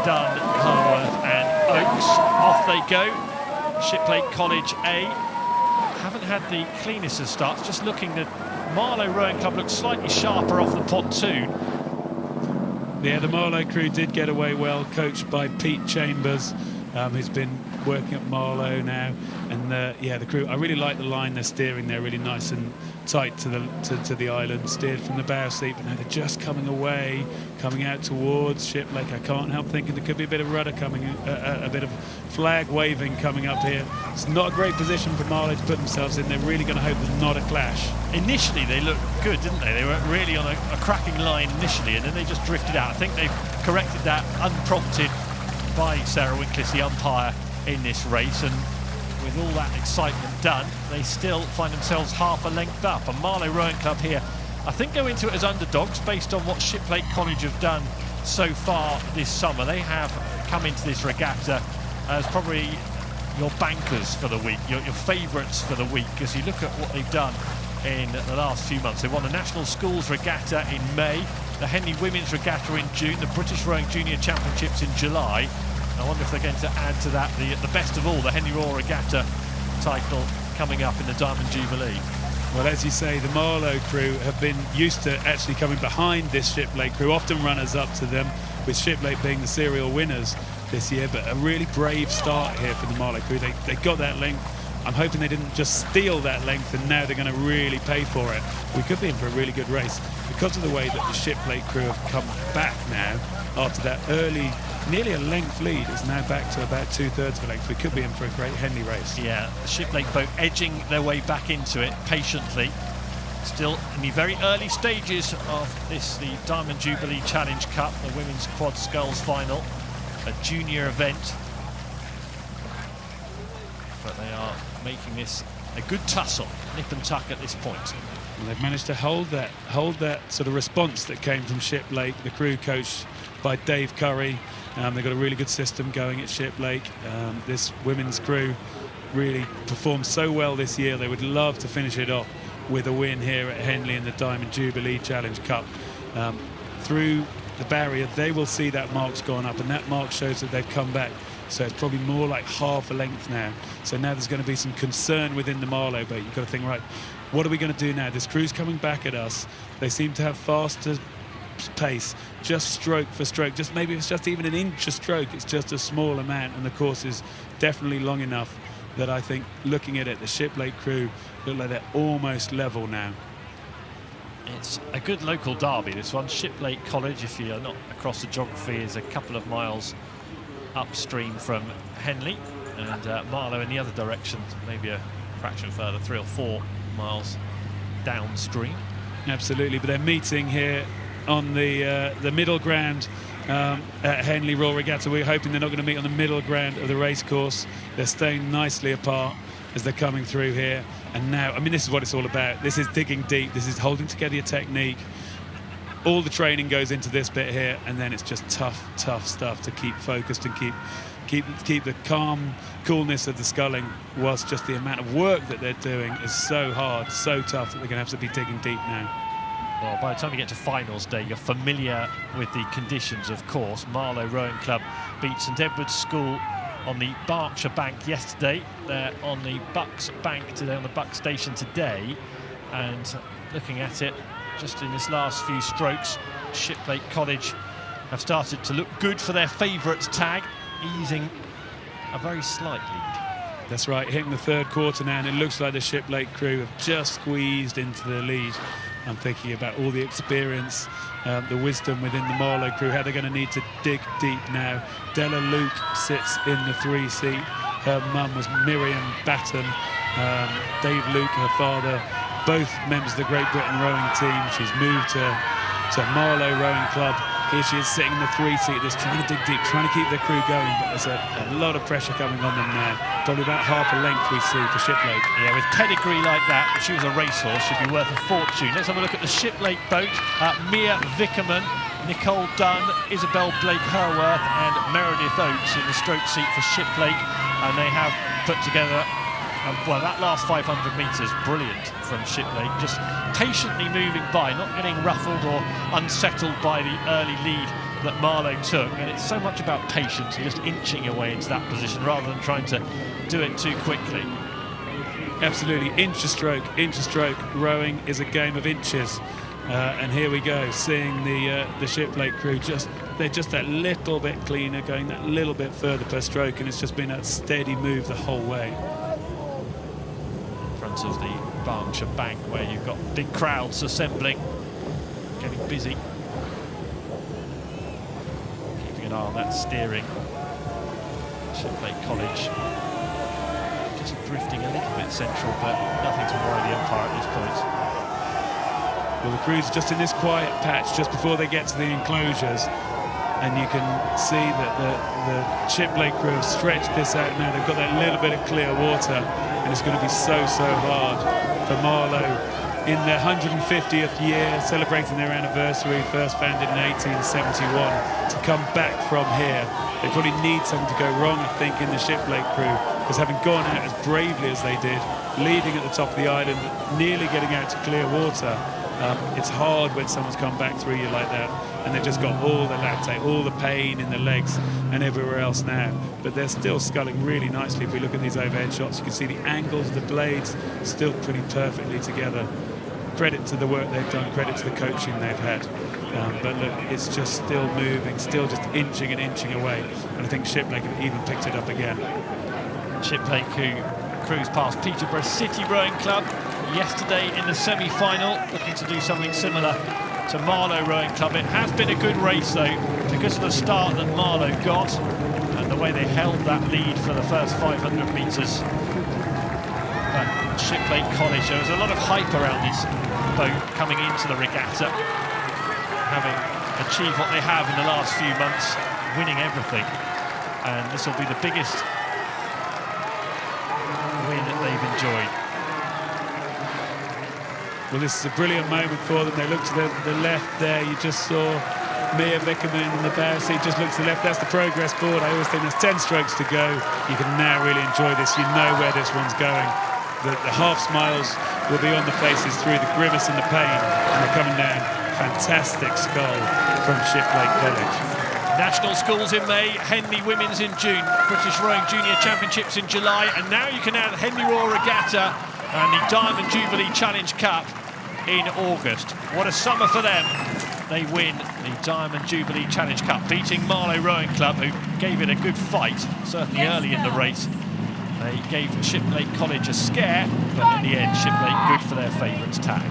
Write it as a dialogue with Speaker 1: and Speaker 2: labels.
Speaker 1: Dunn, Herworth and Oakes. Off they go. Shiplake College A haven't had the cleanest of starts. Just looking, the Marlow Rowing Club looks slightly sharper off the pontoon.
Speaker 2: Yeah, the Marlow crew did get away well, coached by Pete Chambers, who's been working at Marlow now. And yeah, the crew, I really like the line they're steering there, really nice and tight to the island, steered from the bow seat, but now they're just coming away, coming out towards Shiplake. I can't help thinking there could be a bit of rudder coming, a bit of flag waving coming up here. It's not a great position for Marlow to put themselves in. They're really going to hope there's not a clash.
Speaker 1: Initially they looked good, didn't they? They were really on a cracking line initially, and then they just drifted out. I think they've corrected that unprompted by Sarah Winklis, the umpire in this race, and with all that excitement done, they still find themselves half a length up. And Marlow Rowing Club here, I think, go into it as underdogs based on what Shiplake College have done so far this summer. They have come into this regatta as probably your bankers for the week, your favourites for the week, as you look at what they've done in the last few months. They won the National Schools Regatta in May, the Henley Women's Regatta in June, the British Rowing Junior Championships in July. I wonder if they're going to add to that the best of all, the Henley Royal Regatta title coming up in the Diamond Jubilee.
Speaker 2: Well, as you say, the Marlow crew have been used to actually coming behind this Shiplake crew, often runners up to them, with Shiplake being the serial winners this year. But a really brave start here for the Marlow crew. They got that length. I'm hoping they didn't just steal that length and now they're going to really pay for it. We could be in for a really good race because of the way that the Shiplake crew have come back now after that early, nearly a length lead. Is now back to about 2/3 of a length. We could be in for a great Henley race.
Speaker 1: Yeah, the Shiplake boat edging their way back into it patiently. Still in the very early stages of this, the Diamond Jubilee Challenge Cup, the Women's Quad Sculls Final, a junior event. But they are making this a good tussle, nip and tuck at this point.
Speaker 2: And they've managed to hold that sort of response that came from Shiplake, the crew coached by Dave Curry. They've got a really good system going at Shiplake. This women's crew really performed so well this year. They would love to finish it off with a win here at Henley in the Diamond Jubilee Challenge Cup. Through the barrier, they will see that mark's gone up, and that mark shows that they've come back. So it's probably more like half a length now. So now there's going to be some concern within the Marlow boat. You've got to think, right, what are we going to do now? This crew's coming back at us. They seem to have faster pace, just stroke for stroke. Just maybe it's just even an inch a stroke. It's just a small amount, and the course is definitely long enough that I think, looking at it, the Shiplake crew look like they're almost level now.
Speaker 1: It's a good local derby, this one. Shiplake College, if you're not across the geography, is a couple of miles upstream from Henley, and Marlow in the other direction, maybe a fraction further, 3 or 4 miles downstream. Absolutely, but they're meeting here on the middle ground at Henley Royal Regatta. We're hoping they're not going to meet on the middle ground of the race course. They're staying nicely apart as they're coming through here. And now, I mean, this is what it's all about. This is digging deep. This is holding together your technique. All the training goes into this bit here, and then it's just tough stuff to keep focused and keep the calm coolness of the sculling, whilst just the amount of work that they're doing is so hard, so tough, that they're going to have to be digging deep now. Well, by the time you get to finals day, you're familiar with the conditions, of course. Marlow Rowing Club beat St Edward's School on the Berkshire Bank yesterday. They're on the Bucks Bank today, on the Bucks Station today, and looking at it, just in this last few strokes, Shiplake College have started to look good for their favourites tag, easing a very slight lead.
Speaker 2: That's right, hitting the third quarter now, and it looks like the Shiplake crew have just squeezed into the lead. I'm thinking about all the experience, the wisdom within the Marlow crew, how they're going to need to dig deep now. Della Luke sits in the 3 seat. Her mum was Miriam Batten. Dave Luke, her father, both members of the Great Britain rowing team. She's moved to Marlow Rowing Club. Here she is sitting in the 3 seat, just trying to dig deep, trying to keep the crew going, but there's a lot of pressure coming on them now. Probably about half a length we see for Shiplake.
Speaker 1: Yeah, with pedigree like that, if she was a racehorse, she'd be worth a fortune. Let's have a look at the Shiplake boat. Mia Vickerman, Nicole Dunn, Isabel Blake Herworth and Meredith Oates in the stroke seat for Shiplake, and they have put together well, that last 500 metres, brilliant from Shiplake, just patiently moving by, not getting ruffled or unsettled by the early lead that Marlow took, and it's so much about patience and just inching away into that position rather than trying to do it too quickly.
Speaker 2: Absolutely, inch a stroke. Rowing is a game of inches, and here we go, seeing the Shiplake crew they're just that little bit cleaner, going that little bit further per stroke, and it's just been that steady move the whole way.
Speaker 1: In front of the Berkshire Bank, where you've got big crowds assembling, getting busy. Keeping an eye on that steering. Shiplake College just drifting a little bit central, but nothing to worry the umpire at this point.
Speaker 2: Well, the crew's just in this quiet patch just before they get to the enclosures, and you can see that the Shiplake crew have stretched this out now. They've got that little bit of clear water, and it's going to be so hard for Marlow in their 150th year, celebrating their anniversary, first founded in 1871, to come back from here. They probably need something to go wrong, I think, in the Shiplake crew, because having gone out as bravely as they did, leading at the top of the island, nearly getting out to clear water, it's hard when someone's come back through you like that, and they've just got all the lactate, all the pain in the legs and everywhere else now. But they're still sculling really nicely. If we look at these overhead shots, you can see the angles of the blades still pretty perfectly together. Credit to the work they've done, credit to the coaching they've had. But look, it's just still moving, still just inching and inching away. And I think Shiplake have even picked it up again.
Speaker 1: Shiplake, who cruised past Peterborough City Rowing Club yesterday in the semi-final, looking to do something similar to Marlow Rowing Club. It has been a good race, though, because of the start that Marlow got and the way they held that lead for the first 500 metres. But Shiplake College, there was a lot of hype around this boat coming into the regatta, having achieved what they have in the last few months, winning everything. And this will be the biggest win that they've enjoyed.
Speaker 2: Well, this is a brilliant moment for them. They look to the left there. You just saw Mia Vickerman in the bow seat. Just look to the left. That's the progress board. I always think there's 10 strokes to go. You can now really enjoy this. You know where this one's going. The half smiles will be on the faces through the grimace and the pain. And they're coming down. Fantastic scull from Shiplake College.
Speaker 1: National Schools in May, Henley Women's in June, British Rowing Junior Championships in July, and now you can add Henley Royal Regatta and the Diamond Jubilee Challenge Cup in August. What a summer for them. They win the Diamond Jubilee Challenge Cup, beating Marlow Rowing Club, who gave it a good fight, certainly early in the race. They gave Shiplake College a scare, but in the end, Shiplake good for their favourites tag.